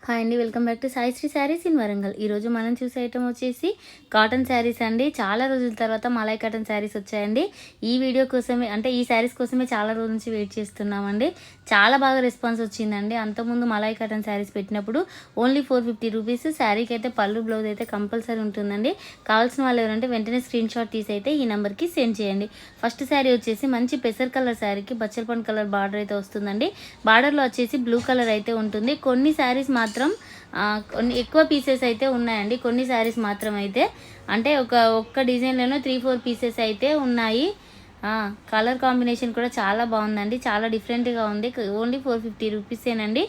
Hi అండి, welcome back to Saisri saris in Warangal. ఈరోజు మనం చూసే ఐటమ్ వచ్చేసి కాటన్ శారీస్ అండి. చాలా రోజుల తర్వాత మలై కాటన్ శారీస్ వచ్చాయండి. ఈ వీడియో కోసమే అంటే ఈ శారీస్ కోసమే చాలా రోజుల నుంచి వెయిట్ చేస్తున్నామండి. చాలా బాగా రెస్పాన్స్ వచ్చిందండి. అంతకుముందు మలై కాటన్ శారీస్ పెట్టినప్పుడు ఓన్లీ 450 రూపీస్ శారీకి అయితే పళ్ళు బ్లౌజ్ అయితే కంపల్సరీ ఉంటుందండి. కావాల్సిన వాళ్ళు ఎవరంటే వెంటనే స్క్రీన్ షాట్ తీసి అయితే ఈ నెంబర్కి సెండ్ చేయండి. ఫస్ట్ శారీ వచ్చేసి మంచి పెసర్ కలర్ శారీకి బచ్చలపండు కలర్ బార్డర్ అయితే వస్తుందండి. బార్డర్లో వచ్చేసి బ్లూ కలర్ అయితే ఉంటుంది. కొన్ని శారీస్ మాత్రం కొన్ని ఎక్కువ పీసెస్ అయితే ఉన్నాయండి. కొన్ని శారీస్ మాత్రం అయితే అంటే ఒక్క డిజైన్లోనే 3-4 పీసెస్ అయితే ఉన్నాయి. కలర్ కాంబినేషన్ కూడా చాలా బాగుందండి. చాలా డిఫరెంట్గా ఉంది. ఓన్లీ 450 రూపీసేనండి.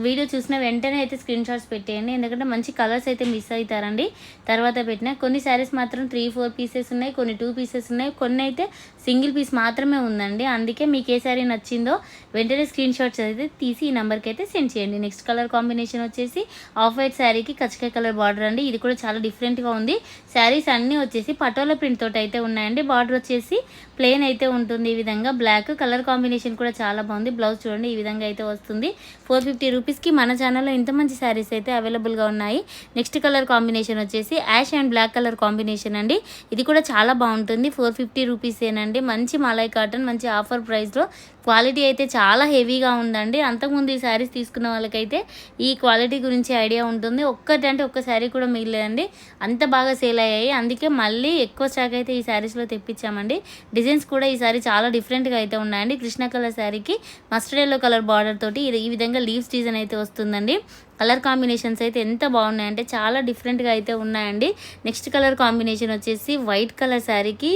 వీడియో చూసిన వెంటనే అయితే స్క్రీన్ షాట్స్ పెట్టేయండి. ఎందుకంటే మంచి కలర్స్ అయితే మిస్ అవుతారండి తర్వాత పెట్టిన. కొన్ని శారీస్ మాత్రం 3-4 పీసెస్ ఉన్నాయి, కొన్ని 2 పీసెస్ ఉన్నాయి, కొన్ని అయితే సింగిల్ పీస్ మాత్రమే ఉందండి. అందుకే మీకు ఏ శారీ నచ్చిందో వెంటనే స్క్రీన్ షాట్స్ అయితే తీసి ఈ నెంబర్కి అయితే సెండ్ చేయండి. నెక్స్ట్ కలర్ కాంబినేషన్ వచ్చేసి ఆఫ్ వైట్ శారీకి కచ్చకాయ కలర్ బార్డర్ అండి. ఇది కూడా చాలా డిఫరెంట్గా ఉంది. శారీస్ అన్నీ వచ్చేసి పటోలా ప్రింట్ తోటి అయితే ఉన్నాయండి. బార్డర్ వచ్చేసి ప్లెయిన్ అయితే ఉంటుంది. ఈ విధంగా బ్లాక్ కలర్ కాంబినేషన్ కూడా చాలా బాగుంది. బ్లౌజ్ చూడండి ఈ విధంగా అయితే వస్తుంది. 450 రూపీస్కి మన ఛానల్లో ఇంత మంచి శారీస్ అయితే అవైలబుల్గా ఉన్నాయి. నెక్స్ట్ కలర్ కాంబినేషన్ వచ్చేసి ash and black colour combination అండి. ఇది కూడా చాలా బాగుంటుంది. 450 రూపీసేనండి. మంచి మలై కాటన్, మంచి ఆఫర్ ప్రైస్లో. క్వాలిటీ అయితే చాలా హెవీగా ఉందండి. అంతకుముందు ఈ శారీస్ తీసుకున్న వాళ్ళకైతే ఈ క్వాలిటీ గురించి ఐడియా ఉంటుంది. ఒక్క శారీ కూడా మిగిలేదండి. అంత బాగా సేల్ అయ్యాయి. అందుకే మళ్ళీ ఎక్కువ స్టాక్ అయితే ఈ శారీస్లో తెప్పించామండి. డిజైన్స్ కూడా ఈసారి చాలా డిఫరెంట్గా అయితే ఉన్నాయండి. కృష్ణ కలర్ శారీకి మస్టర్డ్ ఎల్లో కలర్ బార్డర్ తోటి ఈ విధంగా లీవ్స్ డిజైన్ అయితే వస్తుందండి. కలర్ కాంబినేషన్స్ అయితే ఎంత బాగున్నాయంటే చాలా డిఫరెంట్గా అయితే ఉన్నాయండి. నెక్స్ట్ కలర్ కాంబినేషన్ వచ్చేసి వైట్ కలర్ శారీకి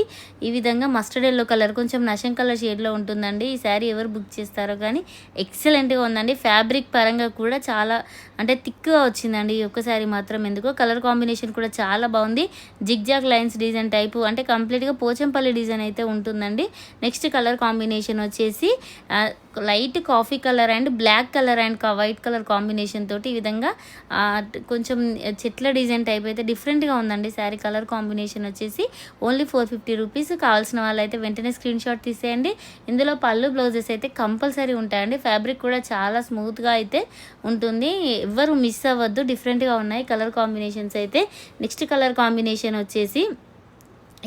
ఈ విధంగా మస్టర్డ్ ఎల్లో కలర్ కొంచెం నషం కలర్ షేడ్లో ఉంటుందండి. ఈ శారీ ఎవరు బుక్ చేస్తారో కానీ ఎక్సలెంట్గా ఉందండి. ఫ్యాబ్రిక్ పరంగా కూడా చాలా అంటే థిక్గా వచ్చిందండి ఈ ఒక్క శారీ మాత్రం. ఎందుకో కలర్ కాంబినేషన్ కూడా చాలా బాగుంది. జిగ్జాగ్ లైన్స్ డిజైన్ టైపు అంటే కంప్లీట్గా పోచంపల్లి డిజైన్ అయితే ఉంటుందండి. నెక్స్ట్ కలర్ కాంబినేషన్ వచ్చేసి light coffee colour and black colour and white colour combination తోటి ఈ విధంగా కొంచెం చెట్ల డిజైన్ టైప్ అయితే డిఫరెంట్గా ఉందండి. శారీ కలర్ కాంబినేషన్ వచ్చేసి ఓన్లీ 450 రూపీస్. కావాల్సిన వాళ్ళు అయితే వెంటనే స్క్రీన్ షాట్ తీసేయండి. ఇందులో పళ్ళు బ్లౌజెస్ అయితే కంపల్సరీ ఉంటాయండి. ఫ్యాబ్రిక్ కూడా చాలా స్మూత్గా అయితే ఉంటుంది. ఎవ్వరు మిస్ అవ్వద్దు. డిఫరెంట్గా ఉన్నాయి కలర్ కాంబినేషన్స్ అయితే. నెక్స్ట్ కలర్ కాంబినేషన్ వచ్చేసి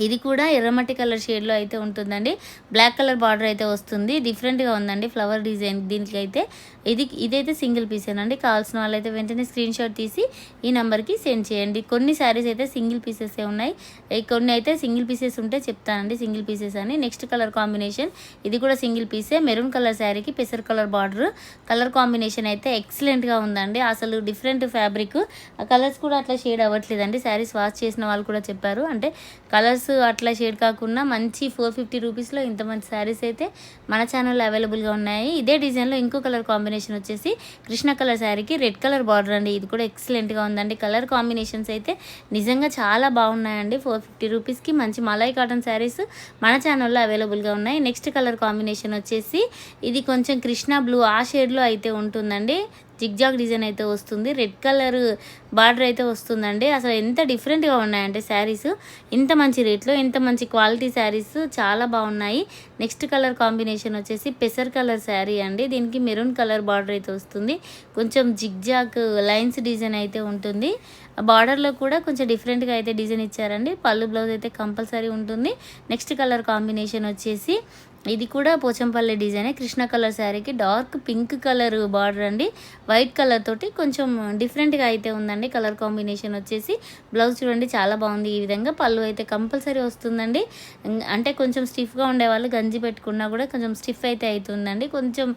ఇది కూడా ఎర్రమట్టి కలర్ షేడ్లో అయితే ఉంటుందండి. బ్లాక్ కలర్ బార్డర్ అయితే వస్తుంది. డిఫరెంట్గా ఉందండి ఫ్లవర్ డిజైన్. దీనికి అయితే ఇదైతే సింగిల్ పీసేనండి. కావాల్సిన వాళ్ళైతే వెంటనే స్క్రీన్ షాట్ తీసి ఈ నెంబర్కి సెండ్ చేయండి. కొన్ని శారీస్ అయితే సింగిల్ పీసెసే ఉన్నాయి, కొన్ని అయితే సింగిల్ పీసెస్ ఉంటే చెప్తానండి సింగిల్ పీసెస్ అని. నెక్స్ట్ కలర్ కాంబినేషన్ ఇది కూడా సింగిల్ పీసే. మెరూన్ కలర్ శారీకి పెసర్ కలర్ బార్డర్. కలర్ కాంబినేషన్ అయితే ఎక్సలెంట్గా ఉందండి. అసలు డిఫరెంట్ ఫ్యాబ్రిక్. ఆ కలర్స్ కూడా అట్లా షేడ్ అవ్వట్లేదండి. శారీస్ వాష్ చేసిన వాళ్ళు కూడా చెప్పారు. అంటే కలర్స్ అట్లా షేడ్ కాకుండా మంచి 450 రూపీస్లో ఇంత మంచి శారీస్ అయితే మన ఛానల్లో అవైలబుల్గా ఉన్నాయి. ఇదే డిజైన్లో ఇంకో కలర్ కాంబినేషన్ వచ్చేసి కృష్ణ కలర్ శారీకి రెడ్ కలర్ బార్డర్ అండి. ఇది కూడా ఎక్సలెంట్గా ఉందండి. కలర్ కాంబినేషన్స్ అయితే నిజంగా చాలా బాగున్నాయండి. 450 రూపీస్కి మంచి మలై కాటన్ శారీస్ మన ఛానల్లో అవైలబుల్గా ఉన్నాయి. నెక్స్ట్ కలర్ కాంబినేషన్ వచ్చేసి ఇది కొంచెం కృష్ణ బ్లూ ఆ షేడ్లో అయితే ఉంటుందండి. జిగ్జాగ్ డిజైన్ అయితే వస్తుంది. రెడ్ కలర్ బార్డర్ అయితే వస్తుందండి. అసలు ఎంత డిఫరెంట్గా ఉన్నాయంటే శారీస్. ఇంత మంచి రేట్లో ఇంత మంచి క్వాలిటీ శారీస్ చాలా బాగున్నాయి. నెక్స్ట్ కలర్ కాంబినేషన్ వచ్చేసి పెసర్ కలర్ శారీ అండి. దీనికి మెరూన్ కలర్ బార్డర్ అయితే వస్తుంది. కొంచెం జిగ్జాగ్ లైన్స్ డిజైన్ అయితే ఉంటుంది. బార్డర్లో కూడా కొంచెం డిఫరెంట్గా అయితే డిజైన్ ఇచ్చారండి. పళ్ళు బ్లౌజ్ అయితే కంపల్సరీ ఉంటుంది. నెక్స్ట్ కలర్ కాంబినేషన్ వచ్చేసి ఇది కూడా పోచంపల్లి డిజైనే. కృష్ణ కలర్ శారీకి డార్క్ పింక్ కలర్ బార్డర్ అండి. వైట్ కలర్ తోటి కొంచెం డిఫరెంట్గా అయితే ఉందండి. కలర్ కాంబినేషన్ వచ్చేసి బ్లౌజ్ చూడండి చాలా బాగుంది. ఈ విధంగా పళ్ళు అయితే కంపల్సరీ వస్తుందండి. అంటే కొంచెం స్టిఫ్గా ఉండేవాళ్ళు గంజి పెట్టుకున్నా కూడా కొంచెం స్టిఫ్ అయితే అవుతుందండి. కొంచెం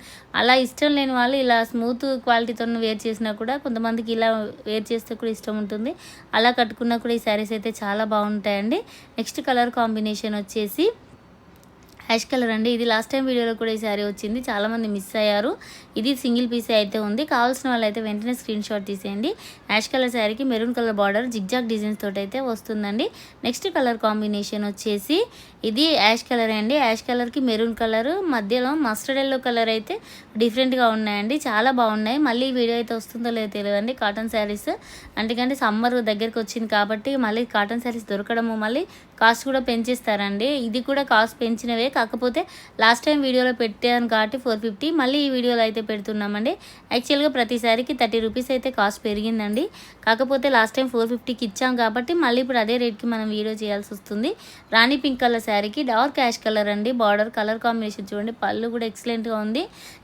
అలా ఇష్టం లేని వాళ్ళు ఇలా స్మూత్ క్వాలిటీతో వేర్ చేసినా కూడా, కొంతమందికి ఇలా వేర్ చేస్తే కూడా ఇష్టం ఉంటుంది. అలా కట్టుకున్నా కూడా ఈ శారీస్ అయితే చాలా బాగుంటాయండి. నెక్స్ట్ కలర్ కాంబినేషన్ వచ్చేసి యాష్ కలర్ అండి. ఇది లాస్ట్ టైం వీడియోలో కూడా ఈ శారీ వచ్చింది, చాలామంది మిస్ అయ్యారు. ఇది సింగిల్ పీసే అయితే ఉంది. కావాల్సిన వాళ్ళు అయితే వెంటనే స్క్రీన్ షాట్ తీసేయండి. యాష్ కలర్ శారీకి maroon colour border zigzag designs తోటి అయితే వస్తుందండి. నెక్స్ట్ కలర్ కాంబినేషన్ వచ్చేసి ఇది యాష్ కలర్ అండి. యాష్ కలర్కి మెరూన్ కలర్ మధ్యలో మస్టర్డ్ ఎల్లో కలర్ అయితే డిఫరెంట్గా ఉన్నాయండి. చాలా బాగున్నాయి. మళ్ళీ ఈ వీడియో అయితే వస్తుందో లేదో తెలియదండి. కాటన్ శారీస్ అందుకంటే సమ్మర్ దగ్గరికి వచ్చింది కాబట్టి మళ్ళీ కాటన్ శారీస్ దొరకడము, మళ్ళీ కాస్ట్ కూడా పెంచేస్తారండి. ఇది కూడా కాస్ట్ పెంచినవే, కాకపోతే లాస్ట్ టైం వీడియోలో పెట్టాను కాబట్టి 450, మళ్ళీ ఈ వీడియోలో అయితే అయితే పెడుతున్నామండి. యాక్చువల్గా ప్రతి శారీకి 30 రూపీస్ అయితే కాస్ట్ పెరిగిందండి. కాకపోతే లాస్ట్ టైం 450కి ఇచ్చాం కాబట్టి మళ్ళీ ఇప్పుడు అదే రేట్కి మనం వీడియో చేయాల్సి వస్తుంది. రాణి పింక్ కలర్ శారీకి డార్క్ యాష్ కలర్ అండి. బార్డర్ కలర్ కాంబినేషన్ చూడండి, పళ్ళు కూడా ఎక్సలెంట్గా ఉంది.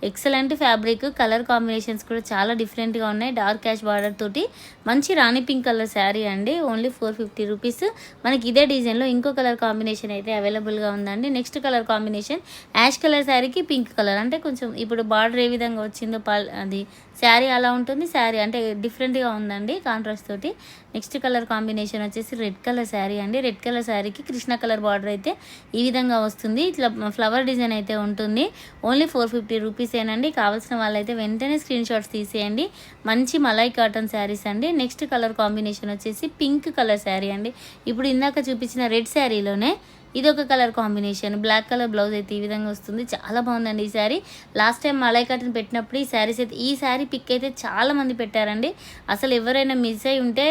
ఎక్సలెంట్ ఫ్యాబ్రిక్, కలర్ కాంబినేషన్స్ కూడా చాలా డిఫరెంట్గా ఉన్నాయి. డార్క్ యాష్ బార్డర్ తోటి మంచి రాణి పింక్ కలర్ శారీ అండి. Only 450 rupees. మనకి ఇదే డిజైన్లో ఇంకో కలర్ కాంబినేషన్ అయితే అవైలబుల్గా ఉందండి. Next colour combination ash colour శారీకి పింక్ కలర్, అంటే కొంచెం ఇప్పుడు బార్డర్ ఏ విధంగా వచ్చిందో అది శారీ అలా ఉంటుంది. శారీ అంటే డిఫరెంట్గా ఉందండి కాంట్రాస్ట్ తోటి. నెక్స్ట్ కలర్ కాంబినేషన్ వచ్చేసి రెడ్ కలర్ శారీ అండి. రెడ్ కలర్ శారీకి కృష్ణ కలర్ బార్డర్ అయితే ఈ విధంగా వస్తుంది. ఇట్లా ఫ్లవర్ డిజైన్ అయితే ఉంటుంది. ఓన్లీ 450 రూపీసేనండి. కావాల్సిన వాళ్ళైతే వెంటనే స్క్రీన్ షాట్స్ తీసేయండి. మంచి మలై కాటన్ శారీస్ అండి. నెక్స్ట్ కలర్ కాంబినేషన్ వచ్చేసి పింక్ కలర్ శారీ అండి. ఇప్పుడు ఇందాక చూపించిన రెడ్ శారీలోనే ఇదొక colour combination. Black colour blouse అయితే ఈ విధంగా వస్తుంది. చాలా బాగుందండి ఈ sari. Last time malai cotton పెట్టినప్పుడు ఈ శారీస్ అయితే, ఈ శారీ పిక్ అయితే చాలా మంది పెట్టారండి. అసలు ఎవరైనా మిస్ అయి ఉంటే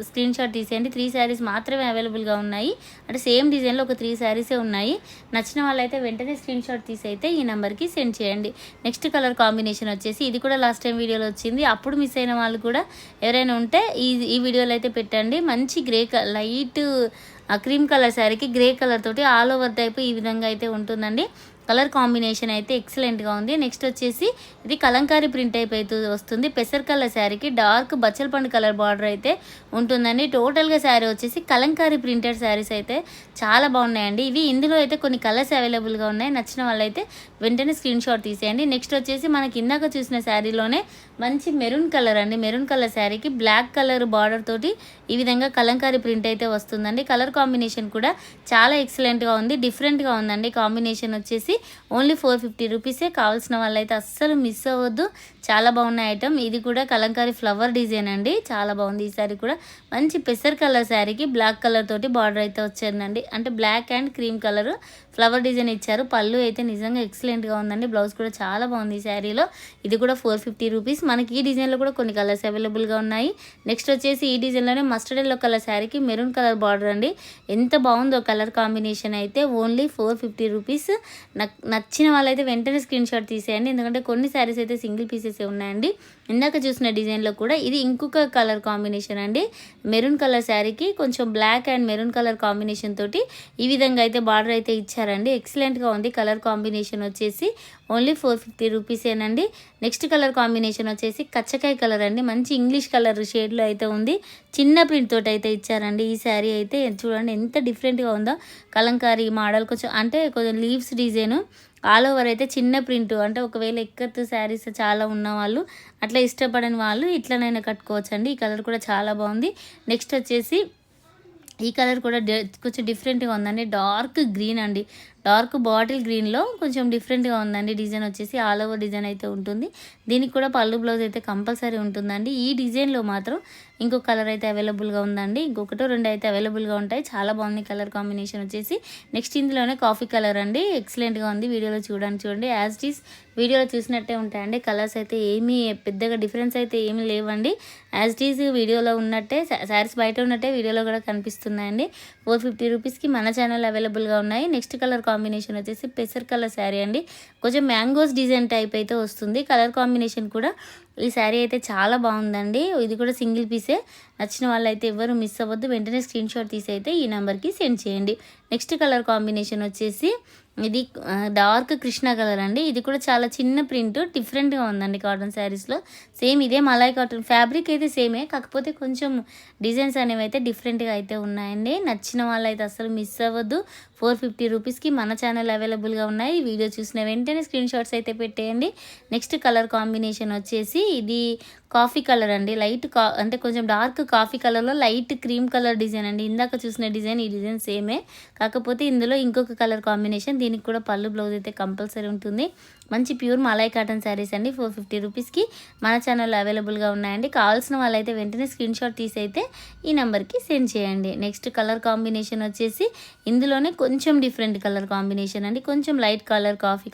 స్క్రీన్ షాట్ తీసేయండి. 3 శారీస్ మాత్రమే అవైలబుల్గా ఉన్నాయి. అంటే సేమ్ డిజైన్లో ఒక 3 శారీసే ఉన్నాయి. నచ్చిన వాళ్ళైతే వెంటనే స్క్రీన్ షాట్ తీసి అయితే ఈ నెంబర్కి సెండ్ చేయండి. నెక్స్ట్ కలర్ కాంబినేషన్ వచ్చేసి ఇది కూడా లాస్ట్ టైం వీడియోలో వచ్చింది. అప్పుడు మిస్ అయిన వాళ్ళు కూడా ఎవరైనా ఉంటే ఈ వీడియోలో అయితే పెట్టండి. మంచి గ్రే లైట్ క్రీమ్ కలర్ శారీకి గ్రే కలర్ తోటి ఆల్ ఓవర్ టైప్ ఈ విధంగా అయితే ఉంటుందండి. కలర్ కాంబినేషన్ అయితే ఎక్సలెంట్గా ఉంది. నెక్స్ట్ వచ్చేసి ఇది కలంకారీ ప్రింట్ టైప్ అయితే వస్తుంది. పెసర్ కలర్ శారీకి డార్క్ బచ్చల పండు కలర్ బార్డర్ అయితే ఉంటుందండి. టోటల్గా శారీ వచ్చేసి కలంకారీ ప్రింటెడ్ శారీస్ అయితే చాలా బాగున్నాయండి. ఇవి ఇందులో అయితే కొన్ని కలర్స్ అవైలబుల్గా ఉన్నాయి. నచ్చిన వాళ్ళైతే వెంటనే స్క్రీన్ షాట్ తీసేయండి. నెక్స్ట్ వచ్చేసి మనకి ఇందాక చూసిన శారీలోనే మంచి మెరూన్ కలర్ అండి. మెరూన్ కలర్ శారీకి బ్లాక్ కలర్ బార్డర్ తోటి ఈ విధంగా కలంకారీ ప్రింట్ అయితే వస్తుందండి. కలర్ కాంబినేషన్ కూడా చాలా ఎక్సలెంట్గా ఉంది, డిఫరెంట్గా ఉందండి. కాంబినేషన్ వచ్చేసి ఓన్లీ 450 రూపీసే. కావాల్సిన వాళ్ళైతే అస్సలు మిస్ అవ్వద్దు. చాలా బాగున్న ఐటమ్. ఇది కూడా కలంకారీ ఫ్లవర్ డిజైన్ అండి. చాలా బాగుంది. ఈ శారీ కూడా మంచి పెసర్ కలర్ శారీకి బ్లాక్ కలర్ తోటి బార్డర్ అయితే వచ్చిందండి. అంటే black and cream colour flower design ఇచ్చారు. పళ్ళు అయితే నిజంగా ఎక్సలెంట్గా ఉందండి. బ్లౌజ్ కూడా చాలా బాగుంది ఈ శారీలో. ఇది కూడా 450 రూపీస్. మనకి ఈ డిజైన్లో కూడా కొన్ని కలర్స్ అవైలబుల్గా ఉన్నాయి. నెక్స్ట్ వచ్చేసి ఈ డిజైన్లోనే మస్టర్డ్ ఎల్లో కలర్ శారీకి మెరూన్ కలర్ బార్డర్ అండి. ఎంత బాగుందో కలర్ కాంబినేషన్ అయితే. Only 450 rupees. నచ్చిన వాళ్ళైతే వెంటనే స్క్రీన్ షాట్ తీసేయండి. ఎందుకంటే కొన్ని శారీస్ అయితే సింగిల్ పీసెస్ ఉన్నాయండి. ఇందాక చూసిన డిజైన్లో కూడా ఇది ఇంకొక కలర్ కాంబినేషన్ అండి. మెరూన్ కలర్ శారీకి కొంచెం black and maroon colour combination తోటి ఈ విధంగా అయితే బార్డర్ అయితే ఇచ్చారండి. ఎక్సలెంట్గా ఉంది. కలర్ కాంబినేషన్ వచ్చేసి ఓన్లీ 450 రూపీసేనండి. నెక్స్ట్ కలర్ కాంబినేషన్ వచ్చేసి కచ్చకాయ కలర్ అండి. మంచి ఇంగ్లీష్ కలర్ షేడ్లో అయితే ఉంది. చిన్న ప్రింట్ తోటి అయితే ఇచ్చారండి. ఈ శారీ అయితే చూడండి ఎంత డిఫరెంట్గా ఉందో. కలంకారీ మోడల్ కొంచెం అంటే కొంచెం లీవ్స్ డిజైన్ ఆల్ ఓవర్ అయితే చిన్న ప్రింట్. అంటే ఒకవేళ ఎక్కత్ శారీస్ చాలా ఉన్న వాళ్ళు, అట్లా ఇష్టపడని వాళ్ళు ఇట్లనైనా కట్టుకోవచ్చండి. ఈ కలర్ కూడా చాలా బాగుంది. నెక్స్ట్ వచ్చేసి ఈ కలర్ కూడా కొంచెం డిఫరెంట్గా ఉందండి. డార్క్ గ్రీన్ అండి. డార్క్ బాటిల్ గ్రీన్లో కొంచెం డిఫరెంట్గా ఉందండి. డిజైన్ వచ్చేసి ఆల్ ఓవర్ డిజైన్ అయితే ఉంటుంది. దీనికి కూడా పళ్ళు బ్లౌజ్ అయితే కంపల్సరీ ఉంటుందండి. ఈ డిజైన్లో మాత్రం ఇంకొక కలర్ అయితే అవైలబుల్గా ఉందండి. ఇంకొకటో రెండు అయితే అవైలబుల్గా ఉంటాయి. చాలా బాగుంది కలర్ కాంబినేషన్ వచ్చేసి. నెక్స్ట్ ఇందులోనే కాఫీ కలర్ అండి. ఎక్సలెంట్గా ఉంది. వీడియోలో చూడండి యాజ్ ఇట్ ఈస్ వీడియోలో చూసినట్టే ఉంటాయండి. కలర్స్ అయితే ఏమీ పెద్దగా డిఫరెన్స్ అయితే ఏమీ లేవండి. యాజ్ ఇట్ ఈస్ వీడియోలో ఉన్నట్టే శారీస్ బయట ఉన్నట్టే వీడియోలో కూడా కనిపిస్తున్నాయండి. 450 రూపీస్కి మన ఛానల్ అవైలబుల్గా ఉన్నాయి. నెక్స్ట్ కలర్ కాంబినేషన్ వచ్చేసి పెసర్ కలర్ శారీ అండి. కొంచెం మ్యాంగోస్ డిజైన్ టైప్ అయితే వస్తుంది. కలర్ కాంబినేషన్ కూడా ఈ శారీ అయితే చాలా బాగుందండి. ఇది కూడా సింగిల్ పీసే. నచ్చిన వాళ్ళైతే ఎవరు మిస్ అవ్వద్దు. వెంటనే స్క్రీన్ షాట్ తీసి అయితే ఈ నెంబర్కి సెండ్ చేయండి. నెక్స్ట్ కలర్ కాంబినేషన్ వచ్చేసి ఇది డార్క్ కృష్ణ కలర్ అండి. ఇది కూడా చాలా చిన్న ప్రింట్, డిఫరెంట్గా ఉందండి కాటన్ శారీస్లో. సేమ్ ఇదే మలై కాటన్ ఫ్యాబ్రిక్ అయితే సేమే, కాకపోతే కొంచెం డిజైన్స్ అనేవి అయితే డిఫరెంట్గా అయితే ఉన్నాయండి. నచ్చిన వాళ్ళైతే అసలు మిస్ అవ్వద్దు. 450 రూపీస్కి మన ఛానల్ అవైలబుల్గా ఉన్నాయి. వీడియో చూసిన వెంటనే స్క్రీన్ షాట్స్ అయితే పెట్టేయండి. నెక్స్ట్ కలర్ కాంబినేషన్ వచ్చేసి ఇది కాఫీ కలర్ అండి. లైట్ అంటే కొంచెం డార్క్ కాఫీ కలర్లో లైట్ క్రీమ్ కలర్ డిజైన్ అండి. ఇందాక చూసిన డిజైన్ ఈ డిజైన్ సేమే, కాకపోతే ఇందులో ఇంకొక కలర్ కాంబినేషన్. దీనికి కూడా పళ్ళు బ్లౌజ్ అయితే కంపల్సరీ ఉంటుంది. మంచి ప్యూర్ మలై కాటన్ శారీస్ అండి. 450 రూపీస్కి మన ఛానల్లో అవైలబుల్గా ఉన్నాయండి. కావాల్సిన వాళ్ళైతే వెంటనే స్క్రీన్ షాట్ తీసి అయితే ఈ నెంబర్కి సెండ్ చేయండి. నెక్స్ట్ కలర్ కాంబినేషన్ వచ్చేసి ఇందులోనే కొంచెం డిఫరెంట్ కలర్ కాంబినేషన్ అండి. కొంచెం లైట్ కలర్ కాఫీ